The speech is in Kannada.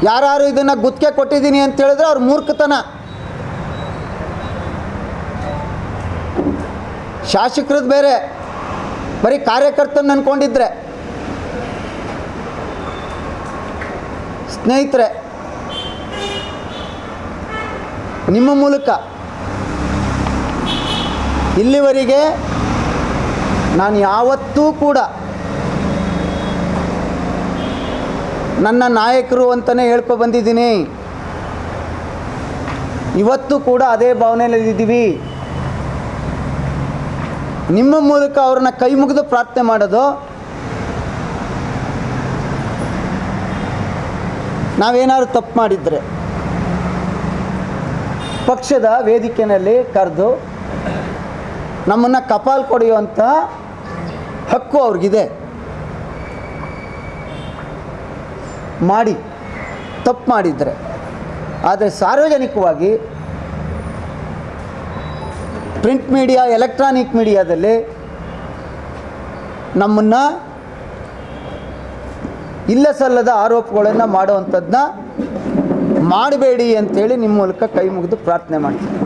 ಯಾರು ಇದನ್ನು ಗುತ್ತಿಗೆ ಕೊಟ್ಟಿದ್ದೀನಿ ಅಂತ ಹೇಳಿದ್ರೆ ಅವ್ರ ಮೂರ್ಖತನ. ಶಾಸಕರದ್ದು ಬೇರೆ, ಬರೀ ಕಾರ್ಯಕರ್ತನ ಅಂದ್ಕೊಂಡಿದ್ರೆ. ಸ್ನೇಹಿತರೆ, ನಿಮ್ಮ ಮೂಲಕ ಇಲ್ಲಿವರೆಗೆ ನಾನು ಯಾವತ್ತೂ ಕೂಡ ನನ್ನ ನಾಯಕರು ಅಂತಲೇ ಹೇಳ್ಕೊಬಂದಿದ್ದೀನಿ. ಇವತ್ತು ಕೂಡ ಅದೇ ಭಾವನೆಯಲ್ಲಿದ್ದೀವಿ. ನಿಮ್ಮ ಮೂಲಕ ಅವ್ರನ್ನ ಕೈ ಮುಗಿದು ಪ್ರಾರ್ಥನೆ ಮಾಡೋದು, ನಾವೇನಾದ್ರು ತಪ್ಪು ಮಾಡಿದರೆ ಪಕ್ಷದ ವೇದಿಕೆಯಲ್ಲಿ ಕರೆದು ನಮ್ಮನ್ನು ಕಪಾಲ್ ಕೊಡೆಯುವಂಥ ಹಕ್ಕು ಅವ್ರಿಗಿದೆ. ಮಾಡಿ ತಪ್ಪು ಮಾಡಿದರೆ. ಆದರೆ ಸಾರ್ವಜನಿಕವಾಗಿ ಪ್ರಿಂಟ್ ಮೀಡಿಯಾ, ಎಲೆಕ್ಟ್ರಾನಿಕ್ ಮೀಡಿಯಾದಲ್ಲಿ ನಮ್ಮನ್ನು ಇಲ್ಲ ಸಲ್ಲದ ಆರೋಪಗಳನ್ನು ಮಾಡುವಂಥದ್ದನ್ನ ಮಾಡಬೇಡಿ ಅಂಥೇಳಿ ನಿಮ್ಮ ಮೂಲಕ ಕೈ ಮುಗಿದು ಪ್ರಾರ್ಥನೆ ಮಾಡ್ತೀನಿ.